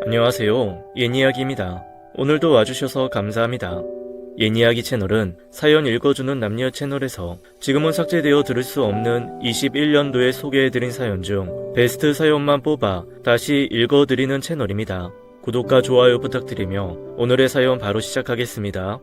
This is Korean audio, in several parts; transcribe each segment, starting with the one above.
안녕하세요. 옛이야기입니다. 오늘도 와주셔서 감사합니다. 옛이야기 채널은 사연 읽어주는 남녀 채널에서 지금은 삭제되어 들을 수 없는 21년도에 소개해드린 사연 중 베스트 사연만 뽑아 다시 읽어드리는 채널입니다. 구독과 좋아요 부탁드리며 오늘의 사연 바로 시작하겠습니다.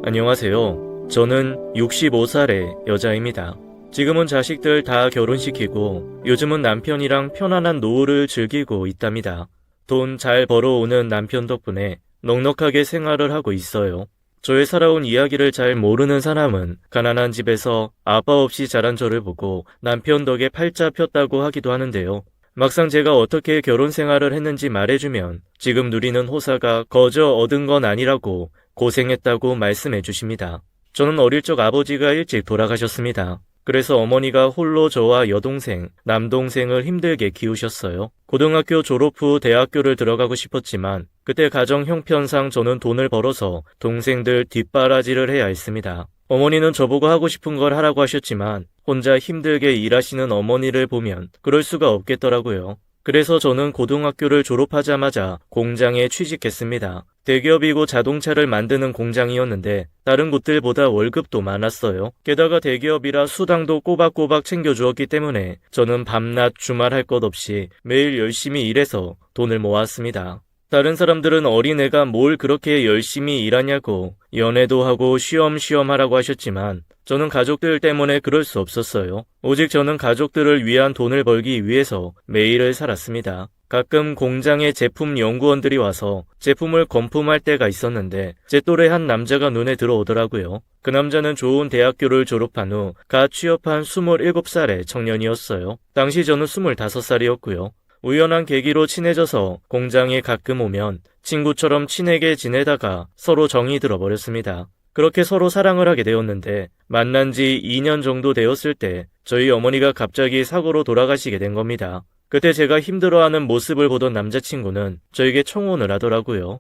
안녕하세요. 저는 65살의 여자입니다. 지금은 자식들 다 결혼시키고 요즘은 남편이랑 편안한 노후를 즐기고 있답니다. 돈 잘 벌어오는 남편 덕분에 넉넉하게 생활을 하고 있어요. 저의 살아온 이야기를 잘 모르는 사람은 가난한 집에서 아빠 없이 자란 저를 보고 남편 덕에 팔자 폈다고 하기도 하는데요. 막상 제가 어떻게 결혼 생활을 했는지 말해주면 지금 누리는 호사가 거저 얻은 건 아니라고 고생했다고 말씀해 주십니다. 저는 어릴 적 아버지가 일찍 돌아가셨습니다. 그래서 어머니가 홀로 저와 여동생, 남동생을 힘들게 키우셨어요. 고등학교 졸업 후 대학교를 들어가고 싶었지만 그때 가정 형편상 저는 돈을 벌어서 동생들 뒷바라지를 해야 했습니다. 어머니는 저보고 하고 싶은 걸 하라고 하셨지만 혼자 힘들게 일하시는 어머니를 보면 그럴 수가 없겠더라고요. 그래서 저는 고등학교를 졸업하자마자 공장에 취직했습니다. 대기업이고 자동차를 만드는 공장이었는데 다른 곳들보다 월급도 많았어요. 게다가 대기업이라 수당도 꼬박꼬박 챙겨주었기 때문에 저는 밤낮 주말 할 것 없이 매일 열심히 일해서 돈을 모았습니다. 다른 사람들은 어린애가 뭘 그렇게 열심히 일하냐고 연애도 하고 쉬엄쉬엄 하라고 하셨지만 저는 가족들 때문에 그럴 수 없었어요. 오직 저는 가족들을 위한 돈을 벌기 위해서 매일을 살았습니다. 가끔 공장에 제품 연구원들이 와서 제품을 검품할 때가 있었는데 제 또래 한 남자가 눈에 들어오더라고요. 그 남자는 좋은 대학교를 졸업한 후 갓 취업한 27살의 청년이었어요. 당시 저는 25살이었고요. 우연한 계기로 친해져서 공장에 가끔 오면 친구처럼 친하게 지내다가 서로 정이 들어버렸습니다. 그렇게 서로 사랑을 하게 되었는데 만난 지 2년 정도 되었을 때 저희 어머니가 갑자기 사고로 돌아가시게 된 겁니다. 그때 제가 힘들어하는 모습을 보던 남자친구는 저에게 청혼을 하더라고요.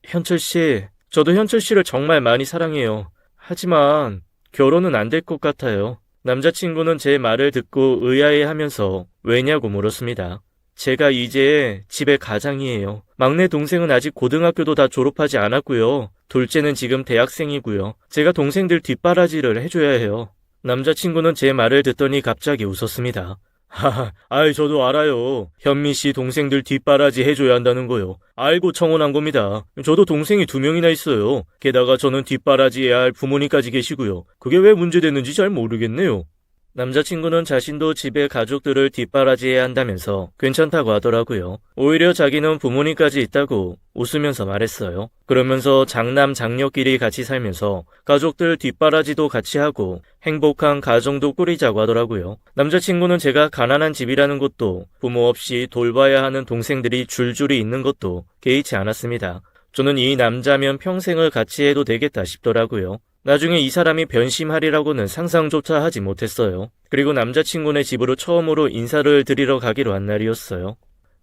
현철 씨, 저도 현철 씨를 정말 많이 사랑해요. 하지만 결혼은 안 될 것 같아요. 남자친구는 제 말을 듣고 의아해하면서 왜냐고 물었습니다. 제가 이제 집의 가장이에요. 막내 동생은 아직 고등학교도 다 졸업하지 않았고요. 둘째는 지금 대학생이고요. 제가 동생들 뒷바라지를 해줘야 해요. 남자친구는 제 말을 듣더니 갑자기 웃었습니다. 아이 저도 알아요. 현미 씨 동생들 뒷바라지 해줘야 한다는 거요. 알고 청혼한 겁니다. 저도 동생이 2명이나 있어요. 게다가 저는 뒷바라지 해야 할 부모님까지 계시고요. 그게 왜 문제됐는지 잘 모르겠네요. 남자친구는 자신도 집에 가족들을 뒷바라지해야 한다면서 괜찮다고 하더라고요. 오히려 자기는 부모님까지 있다고 웃으면서 말했어요. 그러면서 장남 장녀끼리 같이 살면서 가족들 뒷바라지도 같이 하고 행복한 가정도 꾸리자고 하더라고요. 남자친구는 제가 가난한 집이라는 것도 부모 없이 돌봐야 하는 동생들이 줄줄이 있는 것도 개의치 않았습니다. 저는 이 남자면 평생을 같이 해도 되겠다 싶더라고요. 나중에 이 사람이 변심하리라고는 상상조차 하지 못했어요. 그리고 남자친구네 집으로 처음으로 인사를 드리러 가기로 한 날이었어요.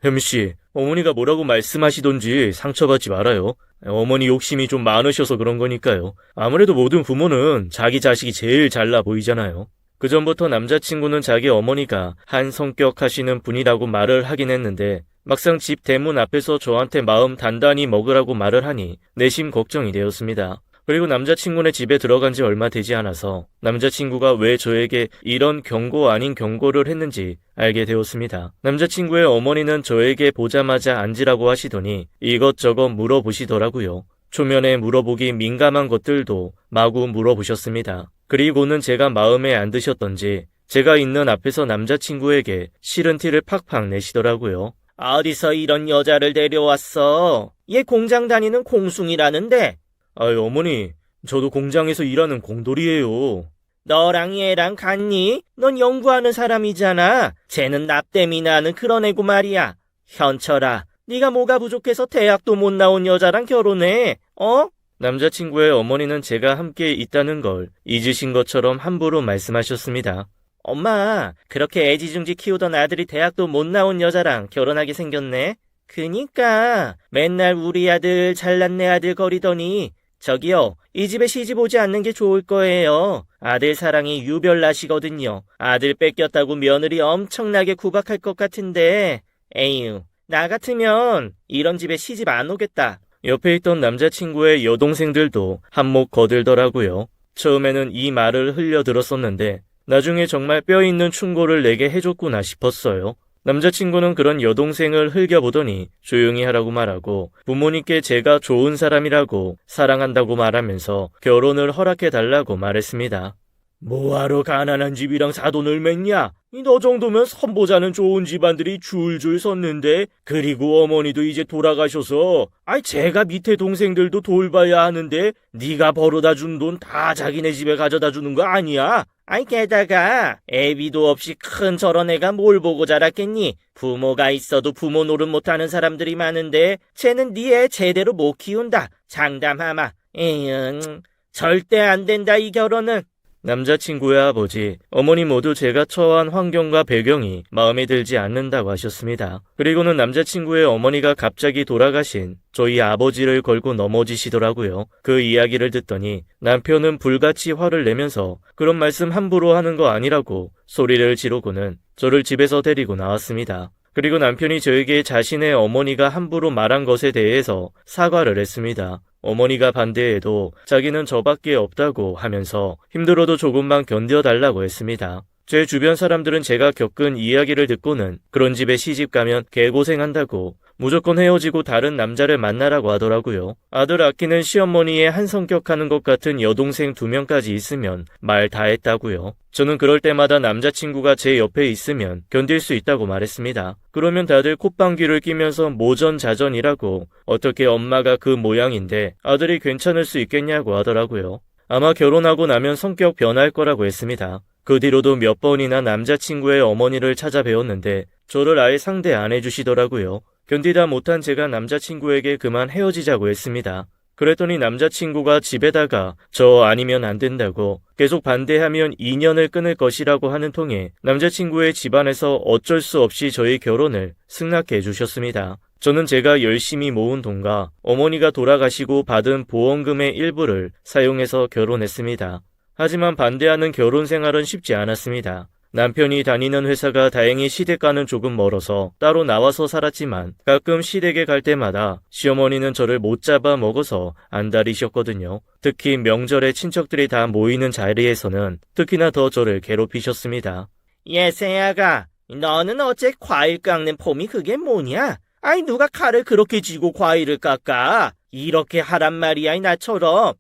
햄씨, 어머니가 뭐라고 말씀하시던지 상처받지 말아요. 어머니 욕심이 좀 많으셔서 그런 거니까요. 아무래도 모든 부모는 자기 자식이 제일 잘나 보이잖아요. 그전부터 남자친구는 자기 어머니가 한 성격 하시는 분이라고 말을 하긴 했는데 막상 집 대문 앞에서 저한테 마음 단단히 먹으라고 말을 하니 내심 걱정이 되었습니다. 그리고 남자친구네 집에 들어간 지 얼마 되지 않아서 남자친구가 왜 저에게 이런 경고 아닌 경고를 했는지 알게 되었습니다. 남자친구의 어머니는 저에게 보자마자 앉으라고 하시더니 이것저것 물어보시더라고요. 초면에 물어보기 민감한 것들도 마구 물어보셨습니다. 그리고는 제가 마음에 안 드셨던지 제가 있는 앞에서 남자친구에게 싫은 티를 팍팍 내시더라고요. 어디서 이런 여자를 데려왔어? 얘 공장 다니는 공숭이라는데. 아이 어머니, 저도 공장에서 일하는 공돌이에요. 너랑 얘랑 같니? 넌 연구하는 사람이잖아. 쟤는 납땜이나 하는 그런 애고 말이야. 현철아, 네가 뭐가 부족해서 대학도 못 나온 여자랑 결혼해? 어? 남자친구의 어머니는 제가 함께 있다는 걸 잊으신 것처럼 함부로 말씀하셨습니다. 엄마, 그렇게 애지중지 키우던 아들이 대학도 못 나온 여자랑 결혼하게 생겼네? 그니까 맨날 우리 아들 잘난 내 아들 거리더니 저기요, 이 집에 시집 오지 않는 게 좋을 거예요. 아들 사랑이 유별나시거든요. 아들 뺏겼다고 며느리 엄청나게 구박할 것 같은데. 에휴, 나 같으면 이런 집에 시집 안 오겠다. 옆에 있던 남자친구의 여동생들도 한몫 거들더라고요. 처음에는 이 말을 흘려들었었는데 나중에 정말 뼈 있는 충고를 내게 해줬구나 싶었어요. 남자친구는 그런 여동생을 흘겨보더니 조용히 하라고 말하고 부모님께 제가 좋은 사람이라고 사랑한다고 말하면서 결혼을 허락해달라고 말했습니다. 뭐하러 가난한 집이랑 사돈을 맺냐? 너 정도면 선보자는 좋은 집안들이 줄줄 섰는데, 그리고 어머니도 이제 돌아가셔서 제가 밑에 동생들도 돌봐야 하는데 네가 벌어다 준 돈 다 자기네 집에 가져다 주는 거 아니야? 게다가 애비도 없이 큰 저런 애가 뭘 보고 자랐겠니? 부모가 있어도 부모 노릇 못하는 사람들이 많은데 쟤는 네 애 제대로 못 키운다. 장담하마. 에잉, 절대 안 된다 이 결혼은. 남자친구의 아버지, 어머니 모두 제가 처한 환경과 배경이 마음에 들지 않는다고 하셨습니다. 그리고는 남자친구의 어머니가 갑자기 돌아가신 저희 아버지를 걸고 넘어지시더라고요. 그 이야기를 듣더니 남편은 불같이 화를 내면서 그런 말씀 함부로 하는 거 아니라고 소리를 지르고는 저를 집에서 데리고 나왔습니다. 그리고 남편이 저에게 자신의 어머니가 함부로 말한 것에 대해서 사과를 했습니다. 어머니가 반대해도 자기는 저밖에 없다고 하면서 힘들어도 조금만 견뎌달라고 했습니다. 제 주변 사람들은 제가 겪은 이야기를 듣고는 그런 집에 시집 가면 개고생한다고 무조건 헤어지고 다른 남자를 만나라고 하더라고요. 아들 아끼는 시어머니의 한 성격하는 것 같은 여동생 2명까지 있으면 말 다 했다고요. 저는 그럴 때마다 남자친구가 제 옆에 있으면 견딜 수 있다고 말했습니다. 그러면 다들 콧방귀를 끼면서 모전자전이라고 어떻게 엄마가 그 모양인데 아들이 괜찮을 수 있겠냐고 하더라고요. 아마 결혼하고 나면 성격 변할 거라고 했습니다. 그 뒤로도 몇 번이나 남자친구의 어머니를 찾아뵈었는데 저를 아예 상대 안 해주시더라고요. 견디다 못한 제가 남자친구에게 그만 헤어지자고 했습니다. 그랬더니 남자친구가 집에다가 저 아니면 안 된다고 계속 반대하면 인연을 끊을 것이라고 하는 통에 남자친구의 집안에서 어쩔 수 없이 저희 결혼을 승낙해 주셨습니다. 저는 제가 열심히 모은 돈과 어머니가 돌아가시고 받은 보험금의 일부를 사용해서 결혼했습니다. 하지만 반대하는 결혼 생활은 쉽지 않았습니다. 남편이 다니는 회사가 다행히 시댁과는 조금 멀어서 따로 나와서 살았지만 가끔 시댁에 갈 때마다 시어머니는 저를 못 잡아 먹어서 안달이셨거든요. 특히 명절에 친척들이 다 모이는 자리에서는 특히나 더 저를 괴롭히셨습니다. 예세야가, 너는 어째 과일 깎는 폼이 그게 뭐냐? 누가 칼을 그렇게 쥐고 과일을 깎아? 이렇게 하란 말이야, 나처럼.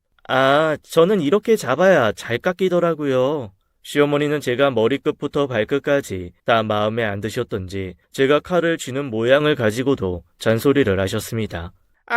저는 이렇게 잡아야 잘 깎이더라고요. 시어머니는 제가 머리끝부터 발끝까지 다 마음에 안 드셨던지 제가 칼을 쥐는 모양을 가지고도 잔소리를 하셨습니다.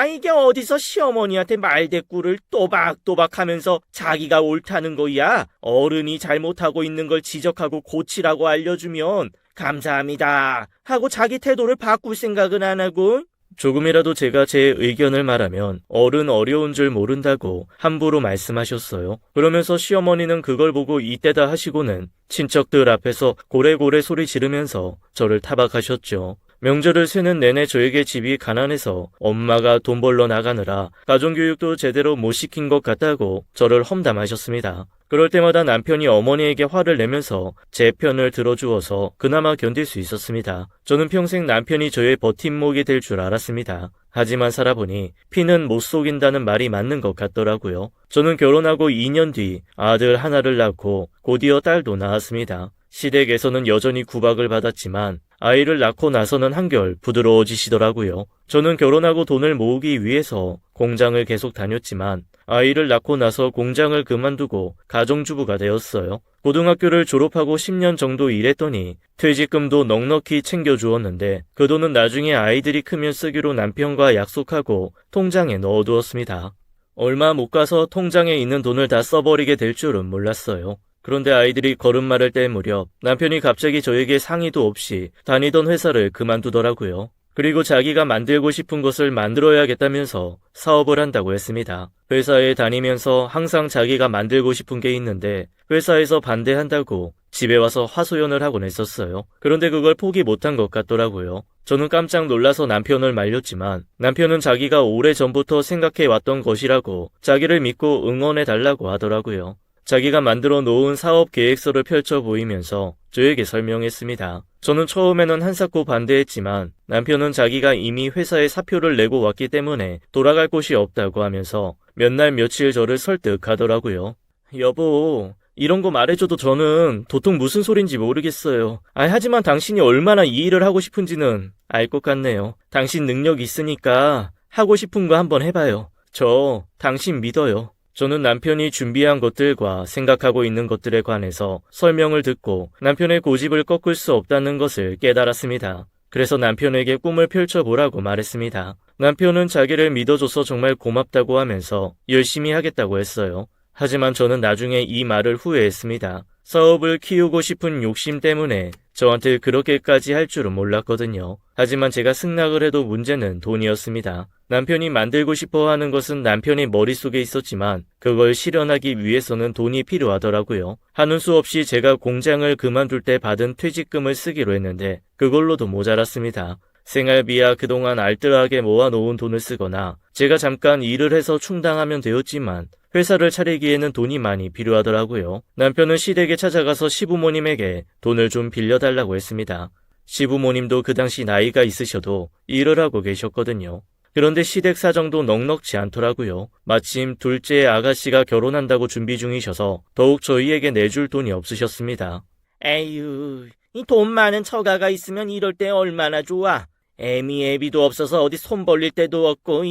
이게 어디서 시어머니한테 말대꾸를 또박또박 하면서 자기가 옳다는 거야? 어른이 잘못하고 있는 걸 지적하고 고치라고 알려주면 감사합니다 하고 자기 태도를 바꿀 생각은 안 하고? 조금이라도 제가 제 의견을 말하면 어른 어려운 줄 모른다고 함부로 말씀하셨어요. 그러면서 시어머니는 그걸 보고 이때다 하시고는 친척들 앞에서 고래고래 소리 지르면서 저를 타박하셨죠. 명절을 새는 내내 저에게 집이 가난해서 엄마가 돈 벌러 나가느라 가정교육도 제대로 못 시킨 것 같다고 저를 험담하셨습니다. 그럴 때마다 남편이 어머니에게 화를 내면서 제 편을 들어주어서 그나마 견딜 수 있었습니다. 저는 평생 남편이 저의 버팀목이 될 줄 알았습니다. 하지만 살아보니 피는 못 속인다는 말이 맞는 것 같더라고요. 저는 결혼하고 2년 뒤 아들 하나를 낳고 곧이어 딸도 낳았습니다. 시댁에서는 여전히 구박을 받았지만 아이를 낳고 나서는 한결 부드러워지시더라고요. 저는 결혼하고 돈을 모으기 위해서 공장을 계속 다녔지만 아이를 낳고 나서 공장을 그만두고 가정주부가 되었어요. 고등학교를 졸업하고 10년 정도 일했더니 퇴직금도 넉넉히 챙겨주었는데 그 돈은 나중에 아이들이 크면 쓰기로 남편과 약속하고 통장에 넣어두었습니다. 얼마 못 가서 통장에 있는 돈을 다 써버리게 될 줄은 몰랐어요. 그런데 아이들이 걸음마를 뗄 무렵 남편이 갑자기 저에게 상의도 없이 다니던 회사를 그만두더라고요. 그리고 자기가 만들고 싶은 것을 만들어야겠다면서 사업을 한다고 했습니다. 회사에 다니면서 항상 자기가 만들고 싶은 게 있는데 회사에서 반대한다고 집에 와서 하소연을 하곤 했었어요. 그런데 그걸 포기 못한 것 같더라고요. 저는 깜짝 놀라서 남편을 말렸지만 남편은 자기가 오래전부터 생각해왔던 것이라고 자기를 믿고 응원해달라고 하더라고요. 자기가 만들어 놓은 사업 계획서를 펼쳐 보이면서 저에게 설명했습니다. 저는 처음에는 한사코 반대했지만 남편은 자기가 이미 회사에 사표를 내고 왔기 때문에 돌아갈 곳이 없다고 하면서 몇 날 며칠 저를 설득하더라고요. 여보, 이런 거 말해줘도 저는 도통 무슨 소린지 모르겠어요. 하지만 당신이 얼마나 이 일을 하고 싶은지는 알 것 같네요. 당신 능력 있으니까 하고 싶은 거 한번 해봐요. 저 당신 믿어요. 저는 남편이 준비한 것들과 생각하고 있는 것들에 관해서 설명을 듣고 남편의 고집을 꺾을 수 없다는 것을 깨달았습니다. 그래서 남편에게 꿈을 펼쳐보라고 말했습니다. 남편은 자기를 믿어줘서 정말 고맙다고 하면서 열심히 하겠다고 했어요. 하지만 저는 나중에 이 말을 후회했습니다. 사업을 키우고 싶은 욕심 때문에 저한테 그렇게까지 할 줄은 몰랐거든요. 하지만 제가 승낙을 해도 문제는 돈이었습니다. 남편이 만들고 싶어 하는 것은 남편의 머릿속에 있었지만 그걸 실현하기 위해서는 돈이 필요하더라고요. 하는 수 없이 제가 공장을 그만둘 때 받은 퇴직금을 쓰기로 했는데 그걸로도 모자랐습니다. 생활비야 그동안 알뜰하게 모아놓은 돈을 쓰거나 제가 잠깐 일을 해서 충당하면 되었지만 회사를 차리기에는 돈이 많이 필요하더라고요. 남편은 시댁에 찾아가서 시부모님에게 돈을 좀 빌려달라고 했습니다. 시부모님도 그 당시 나이가 있으셔도 일을 하고 계셨거든요. 그런데 시댁 사정도 넉넉지 않더라고요. 마침 둘째 아가씨가 결혼한다고 준비 중이셔서 더욱 저희에게 내줄 돈이 없으셨습니다. 에휴, 이 돈 많은 처가가 있으면 이럴 때 얼마나 좋아. 애미애비도 없어서 어디 손 벌릴 데도 없고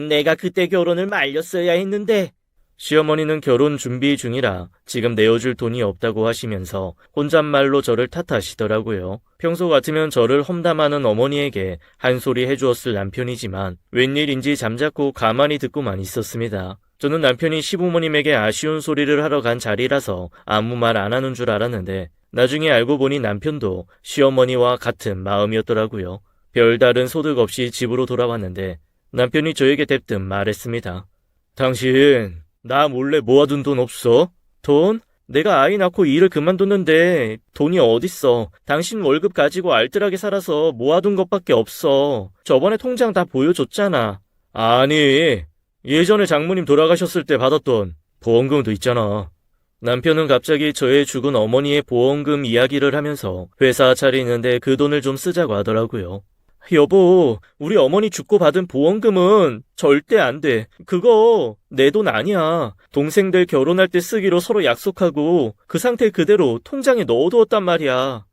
내가 그때 결혼을 말렸어야 했는데. 시어머니는 결혼 준비 중이라 지금 내어줄 돈이 없다고 하시면서 혼잣말로 저를 탓하시더라고요. 평소 같으면 저를 험담하는 어머니에게 한 소리 해주었을 남편이지만 웬일인지 잠자코 가만히 듣고만 있었습니다. 저는 남편이 시부모님에게 아쉬운 소리를 하러 간 자리라서 아무 말 안 하는 줄 알았는데 나중에 알고 보니 남편도 시어머니와 같은 마음이었더라고요. 별다른 소득 없이 집으로 돌아왔는데 남편이 저에게 대뜸 말했습니다. 당신 나 몰래 모아둔 돈 없어? 돈? 내가 아이 낳고 일을 그만뒀는데 돈이 어딨어. 당신 월급 가지고 알뜰하게 살아서 모아둔 것밖에 없어. 저번에 통장 다 보여줬잖아. 아니, 예전에 장모님 돌아가셨을 때 받았던 보험금도 있잖아. 남편은 갑자기 저의 죽은 어머니의 보험금 이야기를 하면서 회사 차리는데 그 돈을 좀 쓰자고 하더라고요. 여보, 우리 어머니 죽고 받은 보험금은 절대 안 돼. 그거 내 돈 아니야. 동생들 결혼할 때 쓰기로 서로 약속하고 그 상태 그대로 통장에 넣어두었단 말이야.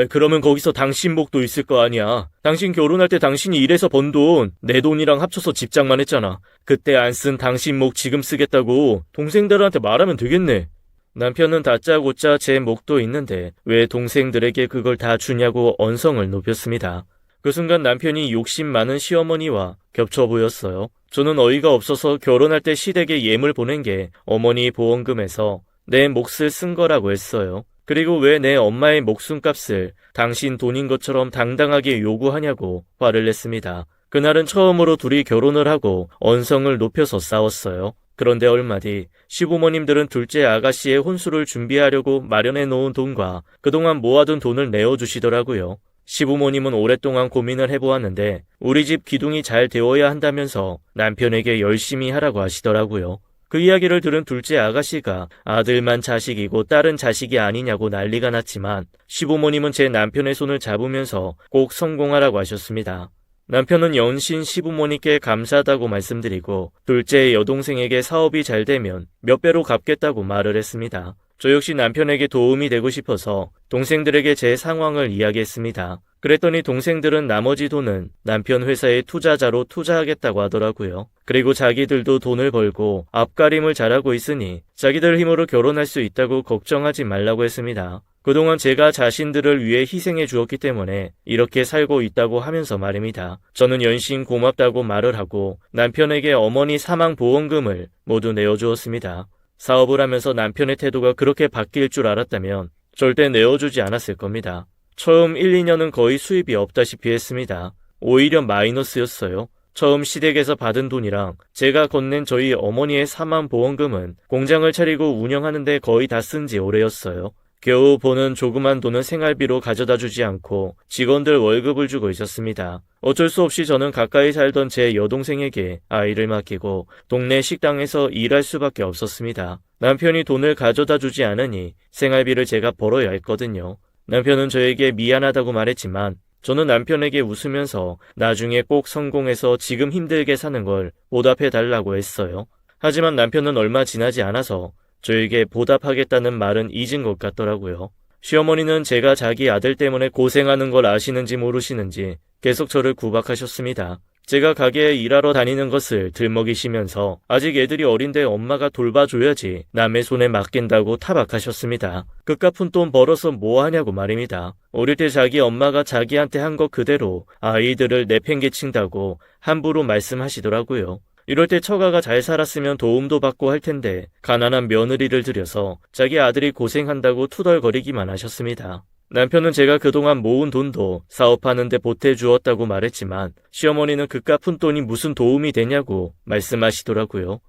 그러면 거기서 당신 목도 있을 거 아니야. 당신 결혼할 때 당신이 일해서 번 돈, 내 돈이랑 합쳐서 집장만 했잖아. 그때 안 쓴 당신 목 지금 쓰겠다고 동생들한테 말하면 되겠네. 남편은 다짜고짜 제 목도 있는데 왜 동생들에게 그걸 다 주냐고 언성을 높였습니다. 그 순간 남편이 욕심 많은 시어머니와 겹쳐 보였어요. 저는 어이가 없어서 결혼할 때 시댁에 예물 보낸 게 어머니 보험금에서 내 몫을 쓴 거라고 했어요. 그리고 왜 내 엄마의 목숨값을 당신 돈인 것처럼 당당하게 요구하냐고 화를 냈습니다. 그날은 처음으로 둘이 결혼을 하고 언성을 높여서 싸웠어요. 그런데 얼마 뒤 시부모님들은 둘째 아가씨의 혼수를 준비하려고 마련해 놓은 돈과 그동안 모아둔 돈을 내어주시더라고요. 시부모님은 오랫동안 고민을 해보았는데 우리 집 기둥이 잘 되어야 한다면서 남편에게 열심히 하라고 하시더라고요. 그 이야기를 들은 둘째 아가씨가 아들만 자식이고 딸은 자식이 아니냐고 난리가 났지만 시부모님은 제 남편의 손을 잡으면서 꼭 성공하라고 하셨습니다. 남편은 연신 시부모님께 감사하다고 말씀드리고 둘째 여동생에게 사업이 잘 되면 몇 배로 갚겠다고 말을 했습니다. 저 역시 남편에게 도움이 되고 싶어서 동생들에게 제 상황을 이야기했습니다. 그랬더니 동생들은 나머지 돈은 남편 회사의 투자자로 투자하겠다고 하더라고요. 그리고 자기들도 돈을 벌고 앞가림을 잘하고 있으니 자기들 힘으로 결혼할 수 있다고 걱정하지 말라고 했습니다. 그동안 제가 자신들을 위해 희생해 주었기 때문에 이렇게 살고 있다고 하면서 말입니다. 저는 연신 고맙다고 말을 하고 남편에게 어머니 사망 보험금을 모두 내어주었습니다. 사업을 하면서 남편의 태도가 그렇게 바뀔 줄 알았다면 절대 내어주지 않았을 겁니다. 처음 1, 2년은 거의 수입이 없다시피 했습니다. 오히려 마이너스였어요. 처음 시댁에서 받은 돈이랑 제가 건넨 저희 어머니의 사망 보험금은 공장을 차리고 운영하는데 거의 다 쓴 지 오래였어요. 겨우 버는 조그만 돈은 생활비로 가져다 주지 않고 직원들 월급을 주고 있었습니다. 어쩔 수 없이 저는 가까이 살던 제 여동생에게 아이를 맡기고 동네 식당에서 일할 수밖에 없었습니다. 남편이 돈을 가져다 주지 않으니 생활비를 제가 벌어야 했거든요. 남편은 저에게 미안하다고 말했지만 저는 남편에게 웃으면서 나중에 꼭 성공해서 지금 힘들게 사는 걸 보답해달라고 했어요. 하지만 남편은 얼마 지나지 않아서 저에게 보답하겠다는 말은 잊은 것 같더라고요. 시어머니는 제가 자기 아들 때문에 고생하는 걸 아시는지 모르시는지 계속 저를 구박하셨습니다. 제가 가게에 일하러 다니는 것을 들먹이시면서 아직 애들이 어린데 엄마가 돌봐줘야지 남의 손에 맡긴다고 타박하셨습니다. 그깟 푼 돈 벌어서 뭐 하냐고 말입니다. 어릴 때 자기 엄마가 자기한테 한 것 그대로 아이들을 내팽개친다고 함부로 말씀하시더라고요. 이럴 때 처가가 잘 살았으면 도움도 받고 할 텐데 가난한 며느리를 들여서 자기 아들이 고생한다고 투덜거리기만 하셨습니다. 남편은 제가 그동안 모은 돈도 사업하는 데 보태주었다고 말했지만 시어머니는 그깟 푼 돈이 무슨 도움이 되냐고 말씀하시더라고요.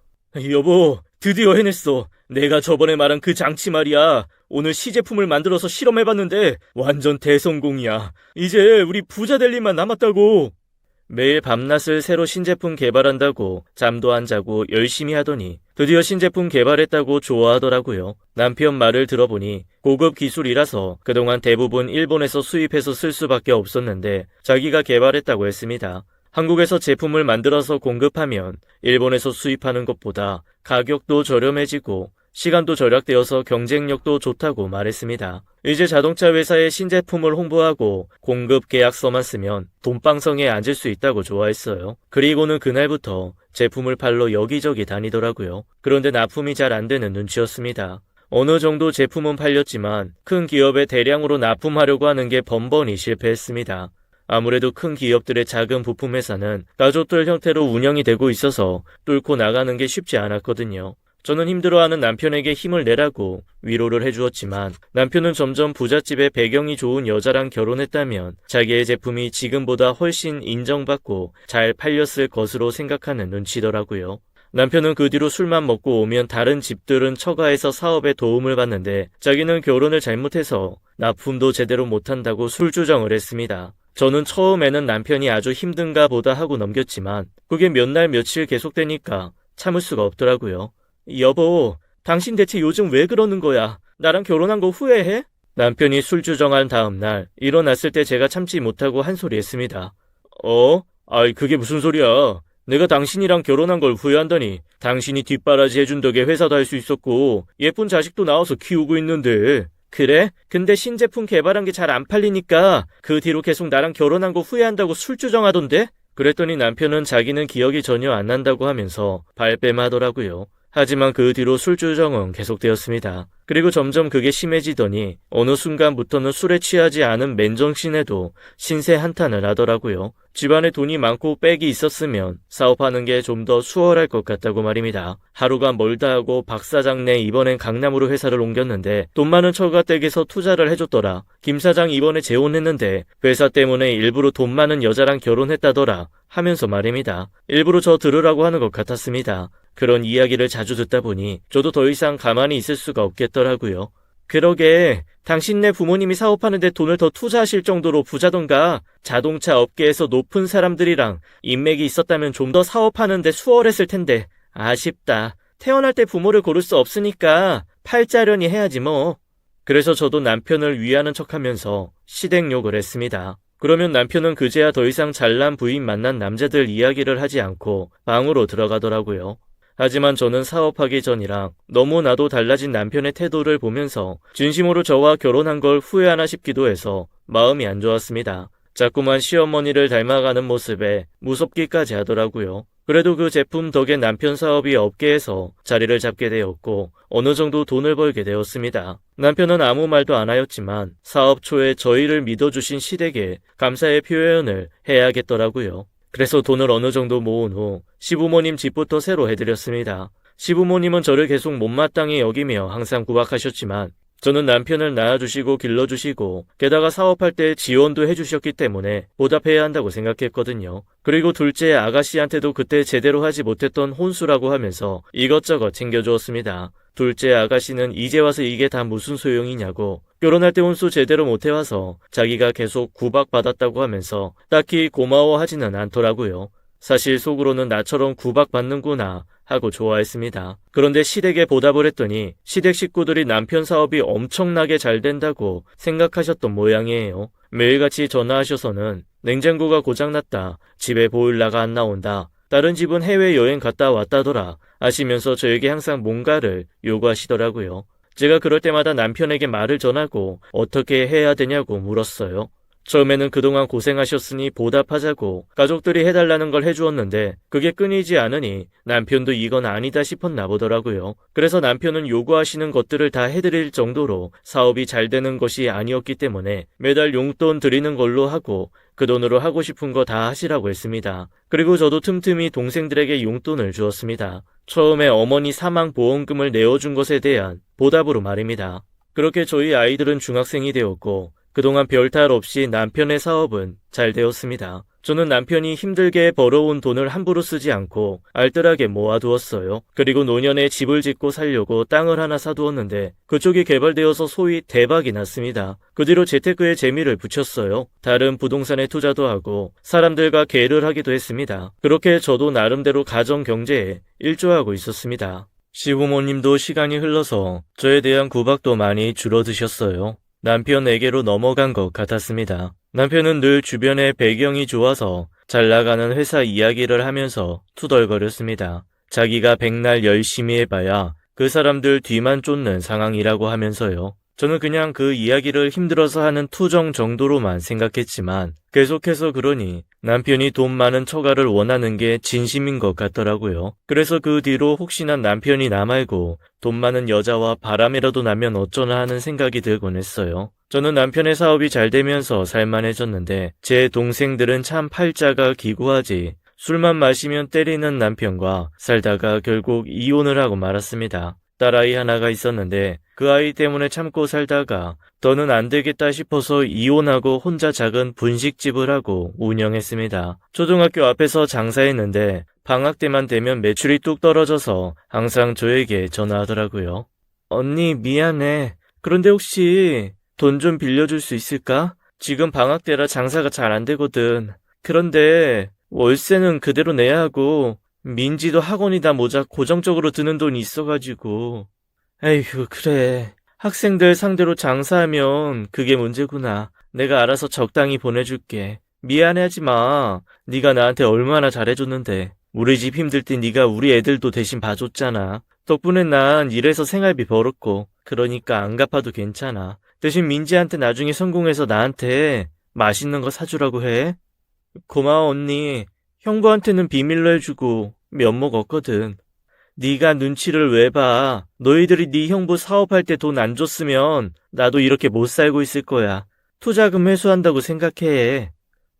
여보, 드디어 해냈어. 내가 저번에 말한 그 장치 말이야. 오늘 시제품을 만들어서 실험해봤는데 완전 대성공이야. 이제 우리 부자 될 일만 남았다고. 매일 밤낮을 새로 신제품 개발한다고 잠도 안 자고 열심히 하더니 드디어 신제품 개발했다고 좋아하더라고요. 남편 말을 들어보니 고급 기술이라서 그동안 대부분 일본에서 수입해서 쓸 수밖에 없었는데 자기가 개발했다고 했습니다. 한국에서 제품을 만들어서 공급하면 일본에서 수입하는 것보다 가격도 저렴해지고 시간도 절약되어서 경쟁력도 좋다고 말했습니다. 이제 자동차 회사의 신제품을 홍보하고 공급 계약서만 쓰면 돈방석에 앉을 수 있다고 좋아했어요. 그리고는 그날부터 제품을 팔러 여기저기 다니더라고요. 그런데 납품이 잘 안 되는 눈치였습니다. 어느 정도 제품은 팔렸지만 큰 기업에 대량으로 납품하려고 하는 게 번번이 실패했습니다. 아무래도 큰 기업들의 작은 부품 회사는 가족들 형태로 운영이 되고 있어서 뚫고 나가는 게 쉽지 않았거든요. 저는 힘들어하는 남편에게 힘을 내라고 위로를 해주었지만 남편은 점점 부잣집의 배경이 좋은 여자랑 결혼했다면 자기의 제품이 지금보다 훨씬 인정받고 잘 팔렸을 것으로 생각하는 눈치더라고요. 남편은 그 뒤로 술만 먹고 오면 다른 집들은 처가에서 사업에 도움을 받는데 자기는 결혼을 잘못해서 납품도 제대로 못한다고 술주정을 했습니다. 저는 처음에는 남편이 아주 힘든가 보다 하고 넘겼지만 그게 몇 날 며칠 계속되니까 참을 수가 없더라고요. 여보, 당신 대체 요즘 왜 그러는 거야? 나랑 결혼한 거 후회해? 남편이 술주정한 다음 날 일어났을 때 제가 참지 못하고 한 소리 했습니다. 아이 그게 무슨 소리야? 내가 당신이랑 결혼한 걸 후회한다니. 당신이 뒷바라지 해준 덕에 회사도 할 수 있었고 예쁜 자식도 낳아서 키우고 있는데. 그래? 근데 신제품 개발한 게 잘 안 팔리니까 그 뒤로 계속 나랑 결혼한 거 후회한다고 술주정하던데? 그랬더니 남편은 자기는 기억이 전혀 안 난다고 하면서 발뺌하더라고요. 하지만 그 뒤로 술주정은 계속되었습니다. 그리고 점점 그게 심해지더니 어느 순간부터는 술에 취하지 않은 맨정신에도 신세 한탄을 하더라고요. 집안에 돈이 많고 백이 있었으면 사업하는 게 좀 더 수월할 것 같다고 말입니다. 하루가 멀다 하고 박 사장네 이번엔 강남으로 회사를 옮겼는데 돈 많은 처가댁에서 투자를 해줬더라. 김 사장 이번에 재혼했는데 회사 때문에 일부러 돈 많은 여자랑 결혼했다더라 하면서 말입니다. 일부러 저 들으라고 하는 것 같았습니다. 그런 이야기를 자주 듣다 보니 저도 더 이상 가만히 있을 수가 없겠더라고요. 그러게 당신네 부모님이 사업하는데 돈을 더 투자하실 정도로 부자던가 자동차 업계에서 높은 사람들이랑 인맥이 있었다면 좀 더 사업하는데 수월했을 텐데 아쉽다. 태어날 때 부모를 고를 수 없으니까 팔자련이 해야지 뭐. 그래서 저도 남편을 위하는 척하면서 시댁욕을 했습니다. 그러면 남편은 그제야 더 이상 잘난 부인 만난 남자들 이야기를 하지 않고 방으로 들어가더라고요. 하지만 저는 사업하기 전이랑 너무나도 달라진 남편의 태도를 보면서 진심으로 저와 결혼한 걸 후회하나 싶기도 해서 마음이 안 좋았습니다. 자꾸만 시어머니를 닮아가는 모습에 무섭기까지 하더라고요. 그래도 그 제품 덕에 남편 사업이 업계에서 자리를 잡게 되었고 어느 정도 돈을 벌게 되었습니다. 남편은 아무 말도 안 하였지만 사업 초에 저희를 믿어주신 시댁에 감사의 표현을 해야겠더라고요. 그래서 돈을 어느 정도 모은 후 시부모님 집부터 새로 해드렸습니다. 시부모님은 저를 계속 못마땅히 여기며 항상 구박하셨지만 저는 남편을 낳아주시고 길러주시고 게다가 사업할 때 지원도 해주셨기 때문에 보답해야 한다고 생각했거든요. 그리고 둘째 아가씨한테도 그때 제대로 하지 못했던 혼수라고 하면서 이것저것 챙겨주었습니다. 둘째 아가씨는 이제 와서 이게 다 무슨 소용이냐고, 결혼할 때 혼수 제대로 못해와서 자기가 계속 구박받았다고 하면서 딱히 고마워하지는 않더라고요. 사실 속으로는 나처럼 구박받는구나 하고 좋아했습니다. 그런데 시댁에 보답을 했더니 시댁 식구들이 남편 사업이 엄청나게 잘 된다고 생각하셨던 모양이에요. 매일같이 전화하셔서는 냉장고가 고장났다, 집에 보일러가 안 나온다, 다른 집은 해외여행 갔다 왔다더라 하시면서 저에게 항상 뭔가를 요구하시더라고요. 제가 그럴 때마다 남편에게 말을 전하고 어떻게 해야 되냐고 물었어요. 처음에는 그동안 고생하셨으니 보답하자고 가족들이 해달라는 걸 해주었는데 그게 끊이지 않으니 남편도 이건 아니다 싶었나 보더라고요. 그래서 남편은 요구하시는 것들을 다 해드릴 정도로 사업이 잘 되는 것이 아니었기 때문에 매달 용돈 드리는 걸로 하고 그 돈으로 하고 싶은 거 다 하시라고 했습니다. 그리고 저도 틈틈이 동생들에게 용돈을 주었습니다. 처음에 어머니 사망보험금을 내어준 것에 대한 보답으로 말입니다. 그렇게 저희 아이들은 중학생이 되었고 그동안 별탈 없이 남편의 사업은 잘 되었습니다. 저는 남편이 힘들게 벌어온 돈을 함부로 쓰지 않고 알뜰하게 모아두었어요. 그리고 노년에 집을 짓고 살려고 땅을 하나 사두었는데 그쪽이 개발되어서 소위 대박이 났습니다. 그 뒤로 재테크에 재미를 붙였어요. 다른 부동산에 투자도 하고 사람들과 계를 하기도 했습니다. 그렇게 저도 나름대로 가정 경제에 일조하고 있었습니다. 시부모님도 시간이 흘러서 저에 대한 구박도 많이 줄어드셨어요. 남편에게로 넘어간 것 같았습니다. 남편은 늘 주변의 배경이 좋아서 잘 나가는 회사 이야기를 하면서 투덜거렸습니다. 자기가 백날 열심히 해봐야 그 사람들 뒤만 쫓는 상황이라고 하면서요. 저는 그냥 그 이야기를 힘들어서 하는 투정 정도로만 생각했지만 계속해서 그러니 남편이 돈 많은 처가를 원하는 게 진심인 것 같더라고요. 그래서 그 뒤로 혹시나 남편이 나 말고 돈 많은 여자와 바람이라도 나면 어쩌나 하는 생각이 들곤 했어요. 저는 남편의 사업이 잘 되면서 살만해졌는데 제 동생들은 참 팔자가 기구하지, 술만 마시면 때리는 남편과 살다가 결국 이혼을 하고 말았습니다. 딸아이 하나가 있었는데 그 아이 때문에 참고 살다가 더는 안 되겠다 싶어서 이혼하고 혼자 작은 분식집을 하고 운영했습니다. 초등학교 앞에서 장사했는데 방학 때만 되면 매출이 뚝 떨어져서 항상 저에게 전화하더라고요. 언니 미안해. 그런데 혹시 돈 좀 빌려줄 수 있을까? 지금 방학 때라 장사가 잘 안 되거든. 그런데 월세는 그대로 내야 하고 민지도 학원이다 모자 고정적으로 드는 돈이 있어가지고. 에휴, 그래. 학생들 상대로 장사하면 그게 문제구나. 내가 알아서 적당히 보내줄게. 미안해하지 마. 네가 나한테 얼마나 잘해줬는데. 우리 집 힘들 때 네가 우리 애들도 대신 봐줬잖아. 덕분에 난 일해서 생활비 벌었고 그러니까 안 갚아도 괜찮아. 대신 민지한테 나중에 성공해서 나한테 맛있는 거 사주라고 해. 고마워 언니. 형부한테는 비밀로 해주고 면목 없거든. 네가 눈치를 왜 봐. 너희들이 네 형부 사업할 때 돈 안 줬으면 나도 이렇게 못 살고 있을 거야. 투자금 회수한다고 생각해.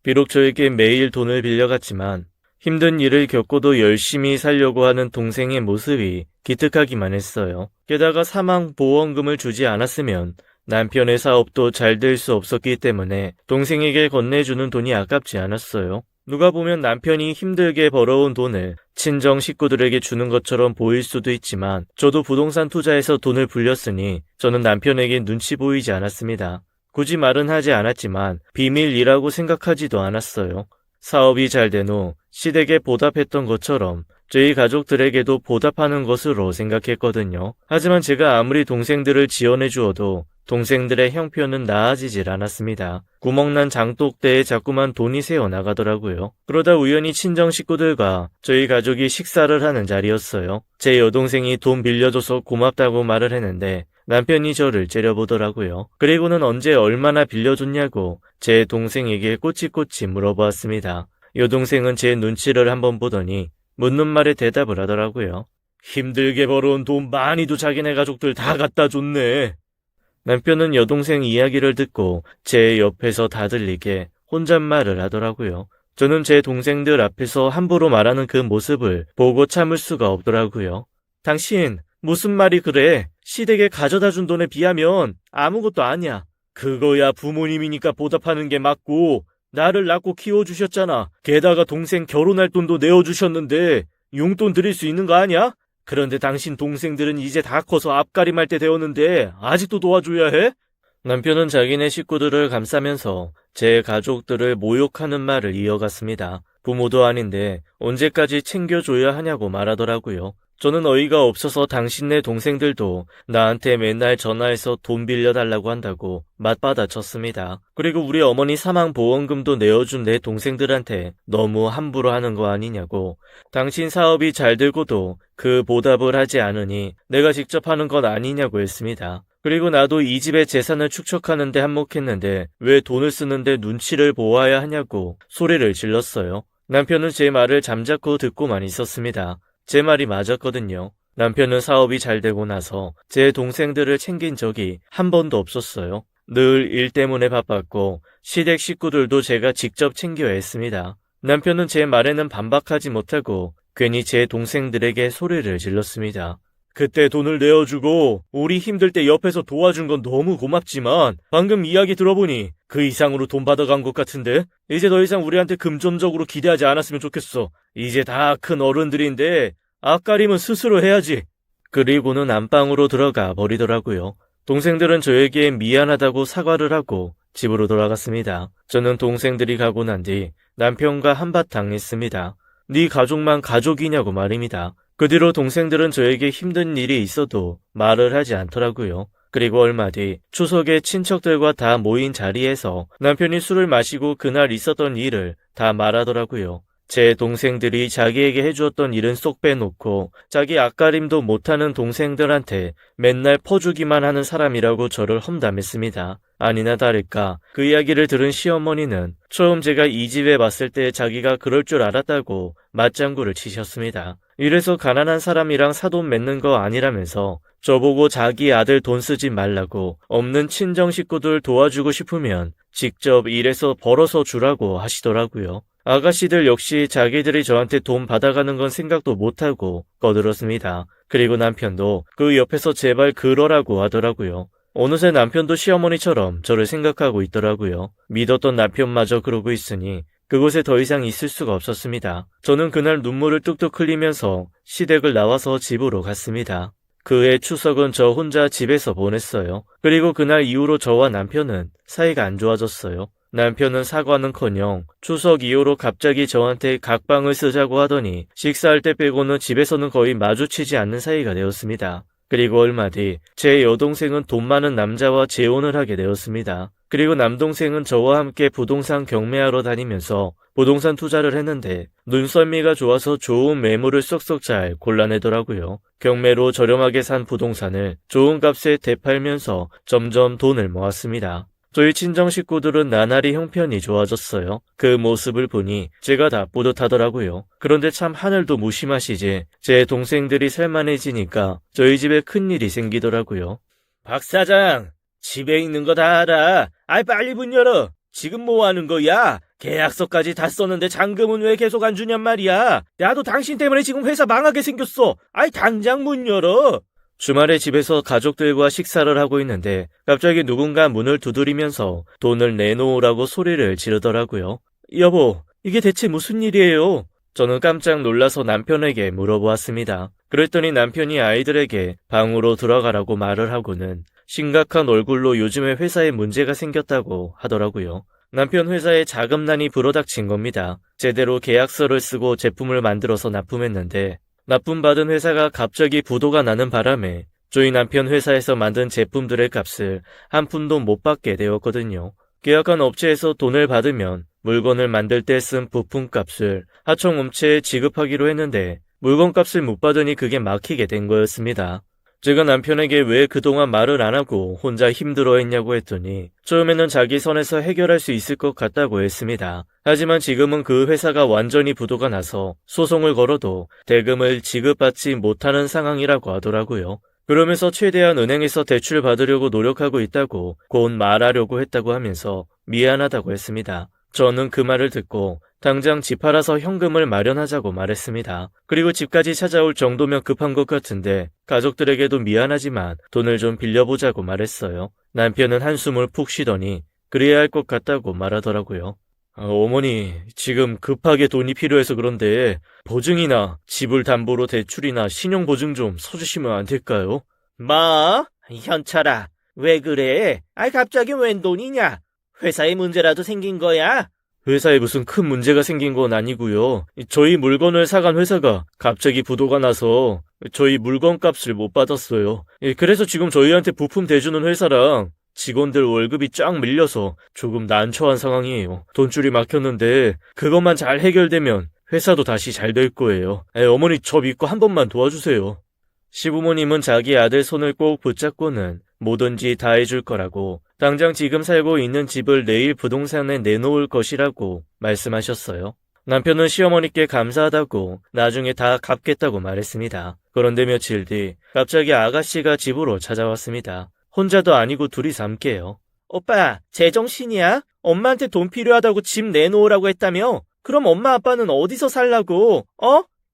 비록 저에게 매일 돈을 빌려갔지만 힘든 일을 겪고도 열심히 살려고 하는 동생의 모습이 기특하기만 했어요. 게다가 사망보험금을 주지 않았으면 남편의 사업도 잘 될 수 없었기 때문에 동생에게 건네주는 돈이 아깝지 않았어요. 누가 보면 남편이 힘들게 벌어온 돈을 친정 식구들에게 주는 것처럼 보일 수도 있지만 저도 부동산 투자에서 돈을 불렸으니 저는 남편에게 눈치 보이지 않았습니다. 굳이 말은 하지 않았지만 비밀이라고 생각하지도 않았어요. 사업이 잘 된 후 시댁에 보답했던 것처럼 저희 가족들에게도 보답하는 것으로 생각했거든요. 하지만 제가 아무리 동생들을 지원해 주어도 동생들의 형편은 나아지질 않았습니다. 구멍난 장독대에 자꾸만 돈이 새어나가더라고요. 그러다 우연히 친정 식구들과 저희 가족이 식사를 하는 자리였어요. 제 여동생이 돈 빌려줘서 고맙다고 말을 했는데 남편이 저를 째려보더라고요. 그리고는 언제 얼마나 빌려줬냐고 제 동생에게 꼬치꼬치 물어보았습니다. 여동생은 제 눈치를 한번 보더니 묻는 말에 대답을 하더라고요. 힘들게 벌어온 돈 많이도 자기네 가족들 다 갖다 줬네. 남편은 여동생 이야기를 듣고 제 옆에서 다 들리게 혼잣말을 하더라고요. 저는 제 동생들 앞에서 함부로 말하는 그 모습을 보고 참을 수가 없더라고요. 당신 무슨 말이 그래? 시댁에 가져다 준 돈에 비하면 아무것도 아니야. 그거야 부모님이니까 보답하는 게 맞고 나를 낳고 키워주셨잖아. 게다가 동생 결혼할 돈도 내어주셨는데 용돈 드릴 수 있는 거 아니야? 그런데 당신 동생들은 이제 다 커서 앞가림할 때 되었는데 아직도 도와줘야 해? 남편은 자기네 식구들을 감싸면서 제 가족들을 모욕하는 말을 이어갔습니다. 부모도 아닌데 언제까지 챙겨줘야 하냐고 말하더라고요. 저는 어이가 없어서 당신네 동생들도 나한테 맨날 전화해서 돈 빌려달라고 한다고 맞받아쳤습니다. 그리고 우리 어머니 사망보험금도 내어준 내 동생들한테 너무 함부로 하는 거 아니냐고. 당신 사업이 잘 되고도 그 보답을 하지 않으니 내가 직접 하는 건 아니냐고 했습니다. 그리고 나도 이 집의 재산을 축적하는데 한몫했는데 왜 돈을 쓰는데 눈치를 보아야 하냐고 소리를 질렀어요. 남편은 제 말을 잠자코 듣고만 있었습니다. 제 말이 맞았거든요. 남편은 사업이 잘 되고 나서 제 동생들을 챙긴 적이 한 번도 없었어요. 늘 일 때문에 바빴고 시댁 식구들도 제가 직접 챙겨야 했습니다. 남편은 제 말에는 반박하지 못하고 괜히 제 동생들에게 소리를 질렀습니다. 그때 돈을 내어주고 우리 힘들 때 옆에서 도와준 건 너무 고맙지만 방금 이야기 들어보니 그 이상으로 돈 받아간 것 같은데 이제 더 이상 우리한테 금전적으로 기대하지 않았으면 좋겠어. 이제 다 큰 어른들인데 앞가림은 스스로 해야지. 그리고는 안방으로 들어가 버리더라고요. 동생들은 저에게 미안하다고 사과를 하고 집으로 돌아갔습니다. 저는 동생들이 가고 난 뒤 남편과 한바탕 했습니다. 네 가족만 가족이냐고 말입니다. 그 뒤로 동생들은 저에게 힘든 일이 있어도 말을 하지 않더라고요. 그리고 얼마 뒤 추석에 친척들과 다 모인 자리에서 남편이 술을 마시고 그날 있었던 일을 다 말하더라고요. 제 동생들이 자기에게 해주었던 일은 쏙 빼놓고 자기 앞가림도 못하는 동생들한테 맨날 퍼주기만 하는 사람이라고 저를 험담했습니다. 아니나 다를까 그 이야기를 들은 시어머니는 처음 제가 이 집에 왔을 때 자기가 그럴 줄 알았다고 맞장구를 치셨습니다. 이래서 가난한 사람이랑 사돈 맺는 거 아니라면서 저보고 자기 아들 돈 쓰지 말라고 없는 친정 식구들 도와주고 싶으면 직접 일해서 벌어서 주라고 하시더라고요. 아가씨들 역시 자기들이 저한테 돈 받아가는 건 생각도 못하고 꺼들었습니다. 그리고 남편도 그 옆에서 제발 그러라고 하더라고요. 어느새 남편도 시어머니처럼 저를 생각하고 있더라고요. 믿었던 남편마저 그러고 있으니 그곳에 더 이상 있을 수가 없었습니다. 저는 그날 눈물을 뚝뚝 흘리면서 시댁을 나와서 집으로 갔습니다. 그해 추석은 저 혼자 집에서 보냈어요. 그리고 그날 이후로 저와 남편은 사이가 안 좋아졌어요. 남편은 사과는커녕 추석 이후로 갑자기 저한테 각방을 쓰자고 하더니 식사할 때 빼고는 집에서는 거의 마주치지 않는 사이가 되었습니다. 그리고 얼마 뒤 제 여동생은 돈 많은 남자와 재혼을 하게 되었습니다. 그리고 남동생은 저와 함께 부동산 경매하러 다니면서 부동산 투자를 했는데 눈썰미가 좋아서 좋은 매물을 쏙쏙 잘 골라내더라고요. 경매로 저렴하게 산 부동산을 좋은 값에 되팔면서 점점 돈을 모았습니다. 저희 친정 식구들은 나날이 형편이 좋아졌어요. 그 모습을 보니 제가 다 뿌듯하더라고요. 그런데 참 하늘도 무심하시지 제 동생들이 살만해지니까 저희 집에 큰일이 생기더라고요. 박 사장, 집에 있는 거 다 알아. 아이 빨리 문 열어. 지금 뭐 하는 거야? 계약서까지 다 썼는데 잔금은 왜 계속 안 주냔 말이야. 나도 당신 때문에 지금 회사 망하게 생겼어. 아이 당장 문 열어. 주말에 집에서 가족들과 식사를 하고 있는데 갑자기 누군가 문을 두드리면서 돈을 내놓으라고 소리를 지르더라고요. 여보, 이게 대체 무슨 일이에요? 저는 깜짝 놀라서 남편에게 물어보았습니다. 그랬더니 남편이 아이들에게 방으로 들어가라고 말을 하고는 심각한 얼굴로 요즘에 회사에 문제가 생겼다고 하더라고요. 남편 회사에 자금난이 불어닥친 겁니다. 제대로 계약서를 쓰고 제품을 만들어서 납품했는데 납품받은 회사가 갑자기 부도가 나는 바람에 저희 남편 회사에서 만든 제품들의 값을 한 푼도 못 받게 되었거든요. 계약한 업체에서 돈을 받으면 물건을 만들 때 쓴 부품값을 하청업체에 지급하기로 했는데 물건값을 못 받으니 그게 막히게 된 거였습니다. 제가 남편에게 왜 그동안 말을 안 하고 혼자 힘들어했냐고 했더니 처음에는 자기 선에서 해결할 수 있을 것 같다고 했습니다. 하지만 지금은 그 회사가 완전히 부도가 나서 소송을 걸어도 대금을 지급받지 못하는 상황이라고 하더라고요. 그러면서 최대한 은행에서 대출 받으려고 노력하고 있다고 곧 말하려고 했다고 하면서 미안하다고 했습니다. 저는 그 말을 듣고 당장 집 팔아서 현금을 마련하자고 말했습니다. 그리고 집까지 찾아올 정도면 급한 것 같은데 가족들에게도 미안하지만 돈을 좀 빌려보자고 말했어요. 남편은 한숨을 푹 쉬더니 그래야 할 것 같다고 말하더라고요. 어머니, 지금 급하게 돈이 필요해서 그런데 보증이나 집을 담보로 대출이나 신용보증 좀 서주시면 안 될까요? 뭐? 현철아, 왜 그래? 갑자기 웬 돈이냐? 회사에 문제라도 생긴 거야? 회사에 무슨 큰 문제가 생긴 건 아니고요. 저희 물건을 사간 회사가 갑자기 부도가 나서 저희 물건 값을 못 받았어요. 그래서 지금 저희한테 부품 대주는 회사랑 직원들 월급이 쫙 밀려서 조금 난처한 상황이에요. 돈줄이 막혔는데 그것만 잘 해결되면 회사도 다시 잘 될 거예요. 어머니 저 믿고 한 번만 도와주세요. 시부모님은 자기 아들 손을 꼭 붙잡고는 뭐든지 다 해줄 거라고, 당장 지금 살고 있는 집을 내일 부동산에 내놓을 것이라고 말씀하셨어요. 남편은 시어머니께 감사하다고 나중에 다 갚겠다고 말했습니다. 그런데 며칠 뒤 갑자기 아가씨가 집으로 찾아왔습니다. 혼자도 아니고 둘이서 함께요. 오빠, 제정신이야? 엄마한테 돈 필요하다고 집 내놓으라고 했다며? 그럼 엄마 아빠는 어디서 살라고?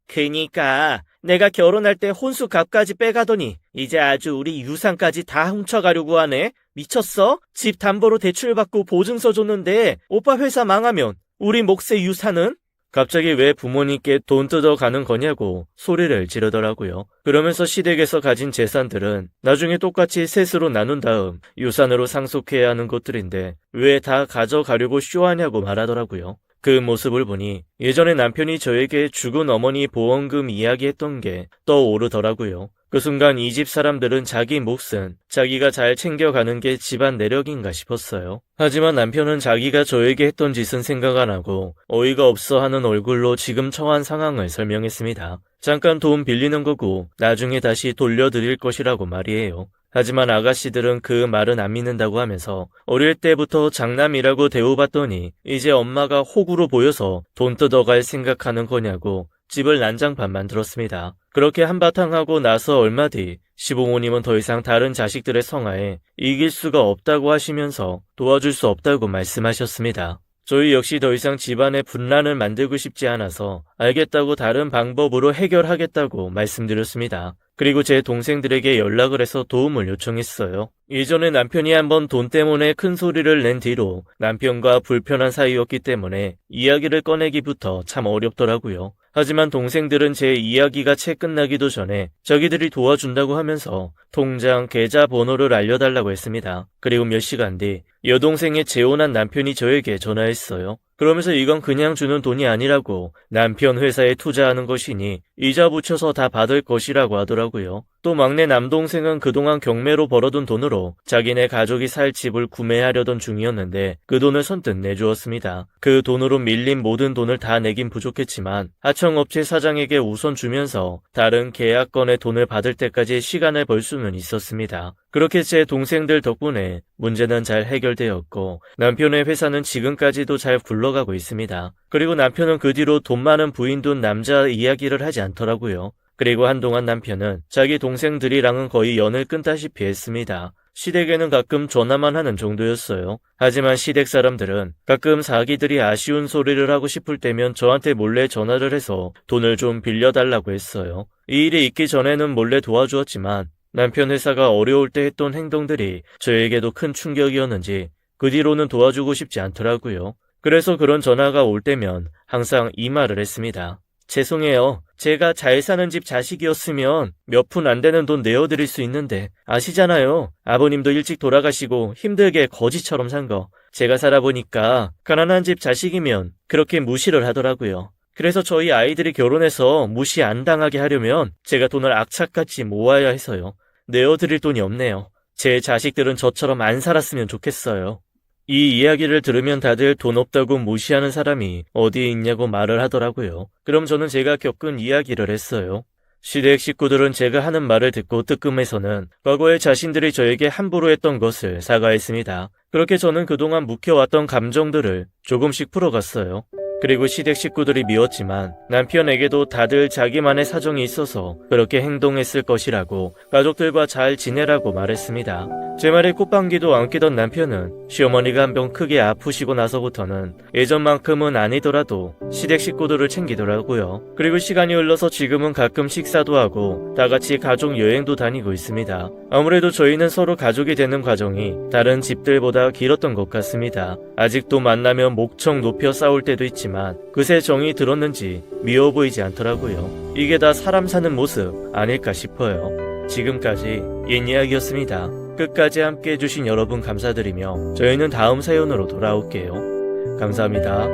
그니까 내가 결혼할 때 혼수 값까지 빼가더니 이제 아주 우리 유산까지 다 훔쳐가려고 하네? 미쳤어? 집 담보로 대출받고 보증서 줬는데 오빠 회사 망하면 우리 몫의 유산은? 갑자기 왜 부모님께 돈 뜯어가는 거냐고 소리를 지르더라고요. 그러면서 시댁에서 가진 재산들은 나중에 똑같이 셋으로 나눈 다음 유산으로 상속해야 하는 것들인데 왜 다 가져가려고 쇼하냐고 말하더라고요. 그 모습을 보니 예전에 남편이 저에게 죽은 어머니 보험금 이야기했던 게 떠오르더라고요. 그 순간 이 집 사람들은 자기 몫은 자기가 잘 챙겨가는 게 집안 내력인가 싶었어요. 하지만 남편은 자기가 저에게 했던 짓은 생각 안 하고 어이가 없어 하는 얼굴로 지금 처한 상황을 설명했습니다. 잠깐 돈 빌리는 거고 나중에 다시 돌려드릴 것이라고 말이에요. 하지만 아가씨들은 그 말은 안 믿는다고 하면서 어릴 때부터 장남이라고 대우받더니 이제 엄마가 호구로 보여서 돈 뜯어갈 생각하는 거냐고 집을 난장판 만들었습니다. 그렇게 한바탕 하고 나서 얼마 뒤 시부모님은 더 이상 다른 자식들의 성화에 이길 수가 없다고 하시면서 도와줄 수 없다고 말씀하셨습니다. 저희 역시 더 이상 집안의 분란을 만들고 싶지 않아서 알겠다고 다른 방법으로 해결하겠다고 말씀드렸습니다. 그리고 제 동생들에게 연락을 해서 도움을 요청했어요. 예전에 남편이 한번 돈 때문에 큰 소리를 낸 뒤로 남편과 불편한 사이였기 때문에 이야기를 꺼내기부터 참 어렵더라고요. 하지만 동생들은 제 이야기가 채 끝나기도 전에 자기들이 도와준다고 하면서 통장 계좌 번호를 알려달라고 했습니다. 그리고 몇 시간 뒤 여동생의 재혼한 남편이 저에게 전화했어요. 그러면서 이건 그냥 주는 돈이 아니라고 남편 회사에 투자하는 것이니 이자 붙여서 다 받을 것이라고 하더라고요. 또 막내 남동생은 그동안 경매로 벌어둔 돈으로 자기네 가족이 살 집을 구매하려던 중이었는데 그 돈을 선뜻 내주었습니다. 그 돈으로 밀린 모든 돈을 다 내긴 부족했지만 하청업체 사장에게 우선 주면서 다른 계약건의 돈을 받을 때까지 시간을 벌 수는 있었습니다. 그렇게 제 동생들 덕분에 문제는 잘 해결되었고 남편의 회사는 지금까지도 잘 굴러가고 있습니다. 그리고 남편은 그 뒤로 돈 많은 부인 둔 남자 이야기를 하지 않더라고요. 그리고 한동안 남편은 자기 동생들이랑은 거의 연을 끊다시피 했습니다. 시댁에는 가끔 전화만 하는 정도였어요. 하지만 시댁 사람들은 가끔 자기들이 아쉬운 소리를 하고 싶을 때면 저한테 몰래 전화를 해서 돈을 좀 빌려달라고 했어요. 이 일이 있기 전에는 몰래 도와주었지만 남편 회사가 어려울 때 했던 행동들이 저에게도 큰 충격이었는지 그 뒤로는 도와주고 싶지 않더라고요. 그래서 그런 전화가 올 때면 항상 이 말을 했습니다. 죄송해요. 제가 잘 사는 집 자식이었으면 몇 푼 안 되는 돈 내어드릴 수 있는데 아시잖아요. 아버님도 일찍 돌아가시고 힘들게 거지처럼 산 거. 제가 살아보니까 가난한 집 자식이면 그렇게 무시를 하더라고요. 그래서 저희 아이들이 결혼해서 무시 안 당하게 하려면 제가 돈을 악착같이 모아야 해서요. 내어드릴 돈이 없네요. 제 자식들은 저처럼 안 살았으면 좋겠어요. 이 이야기를 들으면 다들 돈 없다고 무시하는 사람이 어디에 있냐고 말을 하더라고요. 그럼 저는 제가 겪은 이야기를 했어요. 시댁 식구들은 제가 하는 말을 듣고 뜨끔해서는 과거에 자신들이 저에게 함부로 했던 것을 사과했습니다. 그렇게 저는 그동안 묵혀왔던 감정들을 조금씩 풀어갔어요. 그리고 시댁 식구들이 미웠지만 남편에게도 다들 자기만의 사정이 있어서 그렇게 행동했을 것이라고 가족들과 잘 지내라고 말했습니다. 제 말에 꽃방귀도 안 끼던 남편은 시어머니가 한 병 크게 아프시고 나서부터는 예전만큼은 아니더라도 시댁 식구들을 챙기더라고요. 그리고 시간이 흘러서 지금은 가끔 식사도 하고 다 같이 가족 여행도 다니고 있습니다. 아무래도 저희는 서로 가족이 되는 과정이 다른 집들보다 길었던 것 같습니다. 아직도 만나면 목청 높여 싸울 때도 있지만 그새 정이 들었는지 미워 보이지 않더라고요. 이게 다 사람 사는 모습 아닐까 싶어요. 지금까지 옛 이야기였습니다. 끝까지 함께 해주신 여러분 감사드리며 저희는 다음 사연으로 돌아올게요. 감사합니다.